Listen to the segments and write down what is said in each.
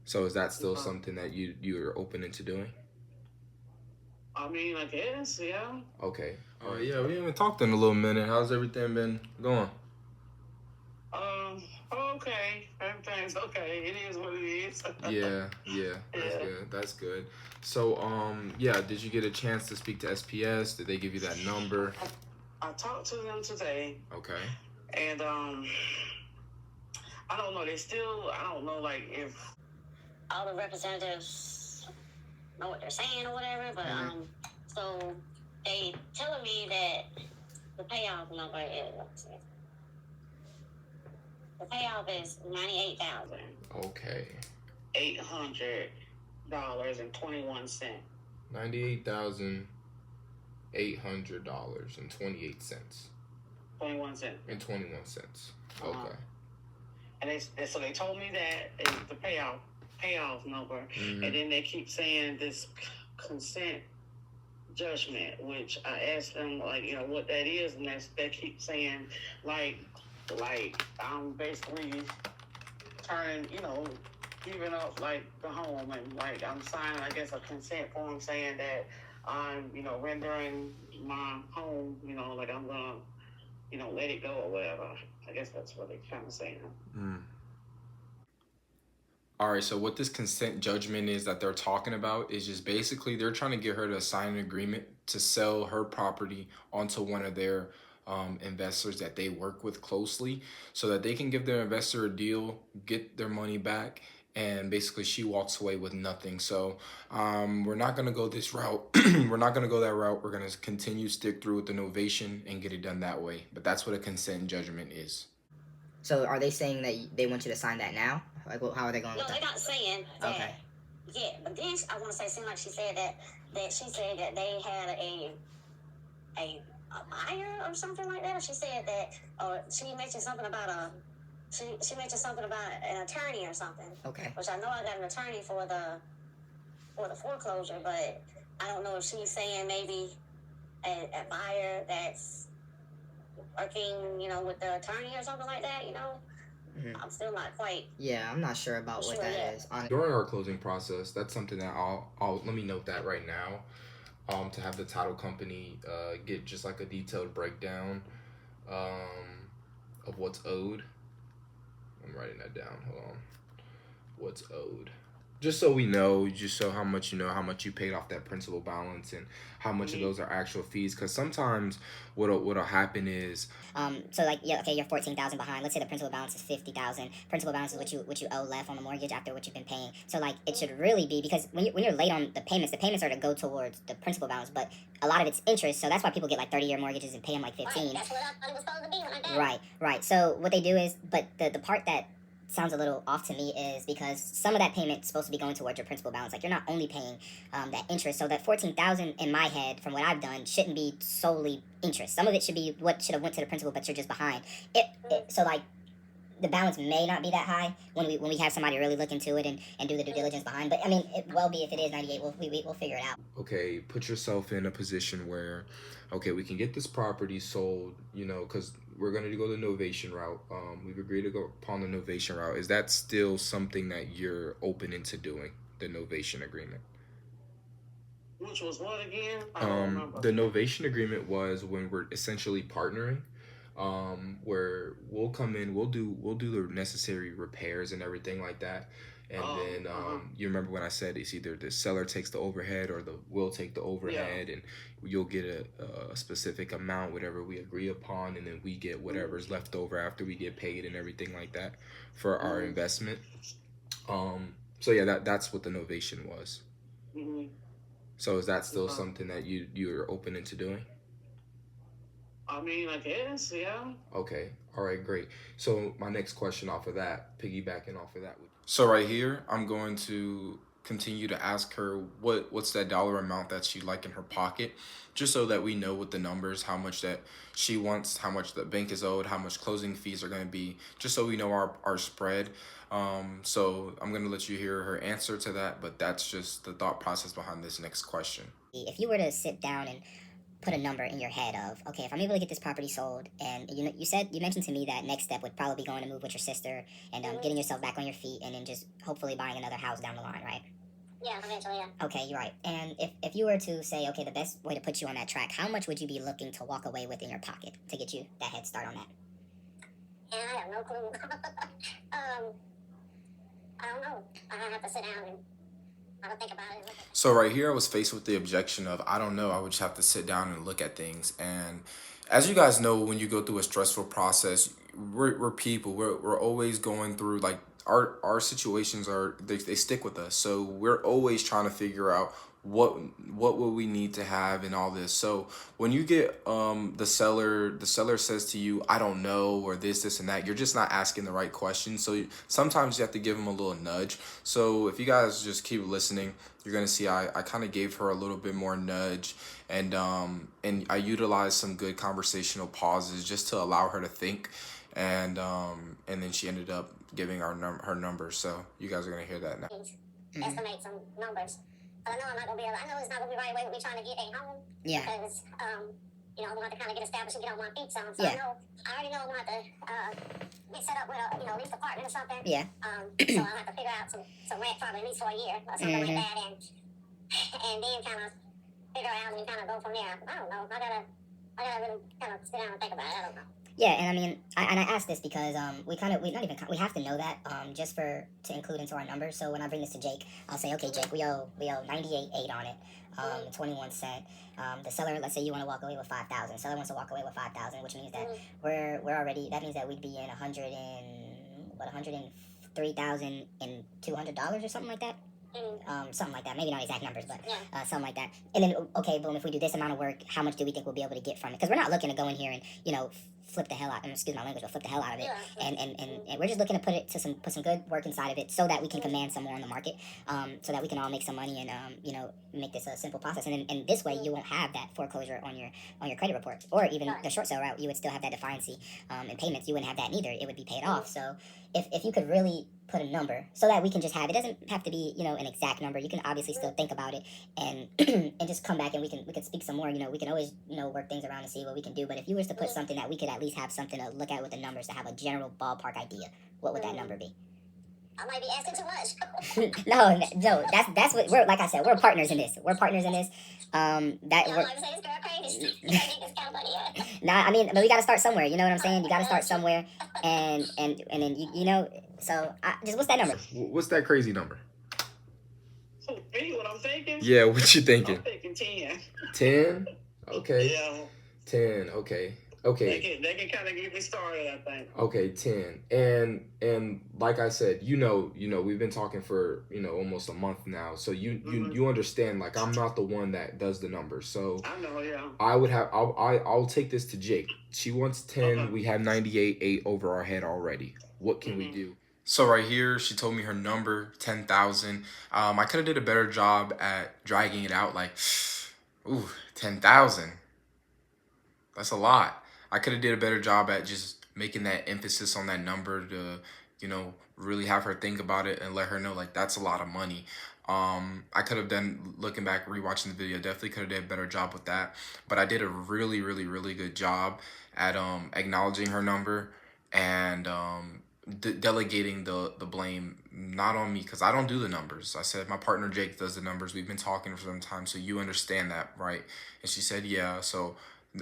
So is that still something that you're open into doing? I mean, I guess, yeah. Okay. All right. Yeah, we haven't talked in a little minute. How's everything been going? Um, okay. Everything's okay. It is what it is. Yeah, yeah, that's Yeah. good. That's good. So, yeah, did you get a chance to speak to SPS? Did they give you that number? I talked to them today, Okay. and I don't know. I don't know, like if all the representatives know what they're saying or whatever. But so they telling me that the payoff number is the payoff is 98,000. Okay. $800.21. $98,800.28. 21 cents. And 21 cents. Uh-huh. Okay. And so they told me that is the payoff number, and then they keep saying this consent judgment, which I asked them, like, what that is, and they keep saying like I'm basically turning, giving up like the home, and like I'm signing, I guess, a consent form saying that I'm, rendering my home, like I'm gonna, let it go or whatever. I guess that's what they're kind of saying. Mm. All right, so what this consent judgment is that they're talking about is just basically they're trying to get her to sign an agreement to sell her property onto one of their investors that they work with closely so that they can give their investor a deal, get their money back, and basically she walks away with nothing. So we're not going to go this route. We're not going to go that route. We're going to continue stick through with the novation and get it done that way. But that's what a consent judgment is. So are they saying that they want you to sign that now? Like, how are they going No, with they're that? not saying that. Okay. Yeah, but then I want to say, seemed like she said that she said that they had a buyer or something like that. Or she said that, or she mentioned something about she mentioned something about an attorney or something. Okay. Which I know I got an attorney for the foreclosure, but I don't know if she's saying maybe a buyer that's working, with the attorney or something like that. Mm-hmm. I'm still not quite. Yeah, I'm not sure about what that is. During our closing process, that's something that I'll let me note that right now. To have the title company get just like a detailed breakdown of what's owed. I'm writing that down. Hold on. What's owed? Just so we know, just so how much how much you paid off that principal balance and how much of those are actual fees. Because sometimes what'll happen is So like, yeah, okay, you're 14,000 behind. Let's say the principal balance is 50,000. Principal balance is what you owe left on the mortgage after what you've been paying. So like, it should really be, because when you're late on the payments are to go towards the principal balance, but a lot of it's interest. So that's why people get like 30-year mortgages and pay them like 15. Right, that's what I thought it was supposed to be when I got it. Right. So what they do is, but the part that sounds a little off to me is because some of that payment is supposed to be going towards your principal balance. Like, you're not only paying that interest. So that 14,000 in my head, from what I've done, shouldn't be solely interest. Some of it should be what should have went to the principal, but you're just behind. So like, the balance may not be that high when we have somebody really look into it and do the due diligence behind. But I mean, it will be if it is 98. We'll figure it out. okay, put yourself in a position where, okay, we can get this property sold, because we're going to go the novation route. We've agreed to go upon the novation route. Is that still something that you're open into doing, the novation agreement? Which was what again? I don't remember. The novation agreement was when we're essentially partnering, where we'll come in, we'll do the necessary repairs and everything like that. And then you remember when I said it's either the seller takes the overhead or we'll take the overhead, and you'll get a specific amount, whatever we agree upon, and then we get whatever's left over after we get paid and everything like that for our investment. So yeah, that's what the novation was. So is that still something that you're open into doing? I mean, I guess, yeah. Okay. All right, great. So my next question off of that, piggybacking off of that. So right here, I'm going to continue to ask her what's that dollar amount that she'd like in her pocket, just so that we know what the numbers, how much that she wants, how much the bank is owed, how much closing fees are going to be, just so we know our spread. So I'm going to let you hear her answer to that, but that's just the thought process behind this next question. If you were to sit down and put a number in your head of, okay, if I'm able to get this property sold, and you mentioned to me that next step would probably be going to move with your sister and getting yourself back on your feet, and then just hopefully buying another house down the line, right? Yeah, eventually, yeah. Okay, you're right. And if you were to say, okay, the best way to put you on that track, how much would you be looking to walk away with in your pocket to get you that head start on that? And I have no clue. I don't know. I have to sit down and I don't think about it. So right here, I was faced with the objection of, I don't know, I would just have to sit down and look at things. And as you guys know, when you go through a stressful process, we're people. We're always going through, like, our situations are, they stick with us. So we're always trying to figure out what would we need to have and all this. So when you get the seller says to you, I don't know, or this and that, you're just not asking the right questions. So sometimes you have to give them a little nudge. So if you guys just keep listening, you're gonna see I kind of gave her a little bit more nudge, and I utilized some good conversational pauses just to allow her to think, and then she ended up giving her number. So you guys are gonna hear that now. Estimate some numbers. I know I'm not gonna be able. I know it's not gonna be right away when we're trying to get a home. Yeah. Because I'm gonna have to kind of get established and get on my feet some. So Yeah. I already know I'm gonna have to get set up with a leased apartment or something. Yeah. So I'll have to figure out some rent probably at least for a year or something like that, and then kind of figure out and kind of go from there. I don't know. I gotta really kind of sit down and think about it. I don't know. Yeah, and I mean, I asked this because we have to know that just to include into our numbers. So when I bring this to Jake, I'll say, okay, Jake, we owe 98.8 on it, 21 cent. The seller, let's say you want to walk away with 5,000. Seller wants to walk away with 5,000, which means that we're already, that means that we'd be in $103,200 or something like that. Something like that. Maybe not exact numbers, but something like that. And then, okay, boom, if we do this amount of work, how much do we think we'll be able to get from it? Because we're not looking to go in here and, flip the hell out, excuse my language, but flip the hell out of it. And we're just looking to put some good work inside of it so that we can command some more on the market, so that we can all make some money and, make this a simple process. And this way you won't have that foreclosure on your credit report, or even the short sale route. You would still have that defiancy in payments. You wouldn't have that neither. It would be paid off. So if you could really put a number so that we can just have, it doesn't have to be, an exact number. You can obviously still think about it and and just come back and we can speak some more. We can always, work things around and see what we can do. But if you was to put something that we could at least have something to look at with the numbers to have a general ballpark idea, what would that number be? I might be asking too much. No, that's what we're, like I said, we're partners in this. We're partners in this. Nah, I mean, but we got to start somewhere. You know what I'm saying? You got to start somewhere, and then So, just what's that number? What's that crazy number? Me, what I'm thinking? Yeah, what you thinking? I'm thinking 10. 10? Okay. Yeah. 10. Okay. They can kind of get me started, I think. Okay, 10. And like I said, we've been talking for, almost a month now. So you understand, like, I'm not the one that does the numbers. So I know, yeah. I'll take this to Jake. She wants 10. We have 98.8 over our head already. What can we do? So right here, she told me her number, 10,000. I could have did a better job at dragging it out, like, ooh, 10,000. That's a lot. I could have did a better job at just making that emphasis on that number to, really have her think about it and let her know, like, that's a lot of money. I could have done, looking back, rewatching the video, definitely could have did a better job with that. But I did a really, really, really good job at acknowledging her number and delegating the blame, not on me, because I don't do the numbers. I said my partner Jake does the numbers. We've been talking for some time, so you understand that, right? And she said, yeah, so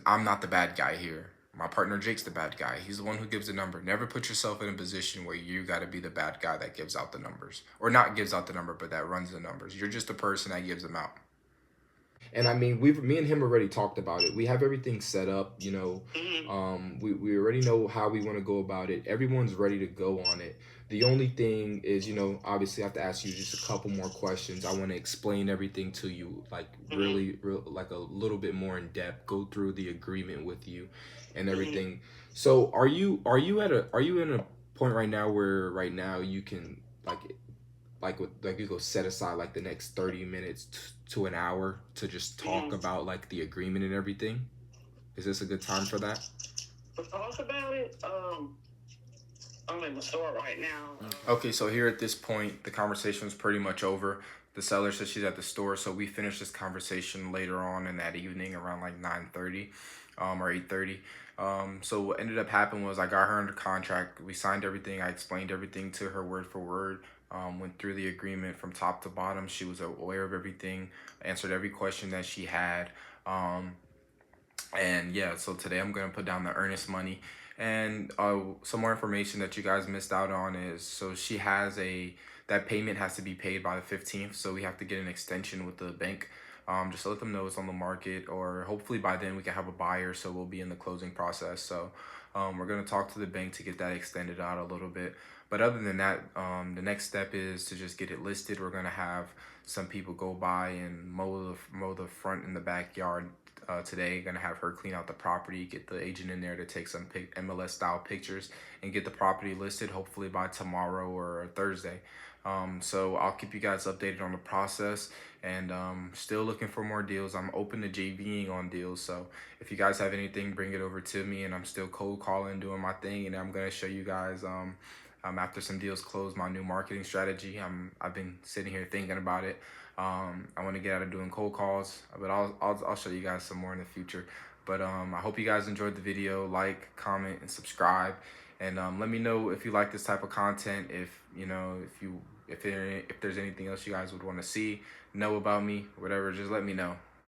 I'm not the bad guy here. My partner Jake's the bad guy. He's the one who gives the number. Never put yourself in a position where you got to be the bad guy that gives out the numbers. Or not gives out the number, but that runs the numbers. You're just the person that gives them out. And I mean, me and him already talked about it. We have everything set up, we already know how we want to go about it. Everyone's ready to go on it. The only thing is, obviously I have to ask you just a couple more questions. I want to explain everything to you, like really, like a little bit more in depth, go through the agreement with you and everything. So are you in a point right now where you can you go set aside like the next 30 minutes to an hour to just talk about like the agreement and everything? Is this a good time for that? To talk about it, I'm in the store right now. Okay, so here at this point, the conversation is pretty much over. The seller says she's at the store, so we finished this conversation later on in that evening around like 9:30, or 8:30. So what ended up happening was I got her under contract. We signed everything. I explained everything to her word for word. Went through the agreement from top to bottom. She was aware of everything, answered every question that she had. And yeah, so today I'm gonna put down the earnest money. And some more information that you guys missed out on is, so she has that payment has to be paid by the 15th. So we have to get an extension with the bank. Just to let them know it's on the market, or hopefully by then we can have a buyer, so we'll be in the closing process. So we're gonna talk to the bank to get that extended out a little bit. But other than that, the next step is to just get it listed. We're gonna have some people go by and mow the front and the backyard today. Gonna have her clean out the property, get the agent in there to take some MLS style pictures, and get the property listed hopefully by tomorrow or Thursday. So I'll keep you guys updated on the process, and still looking for more deals. I'm open to JVing on deals, so if you guys have anything, bring it over to me, and I'm still cold calling, doing my thing, and I'm gonna show you guys after some deals close, my new marketing strategy. I've been sitting here thinking about it. I want to get out of doing cold calls, but I'll show you guys some more in the future. But I hope you guys enjoyed the video. Like, comment, and subscribe, and let me know if you like this type of content. If you know, if there's anything else you guys would want to know about me, whatever, just let me know.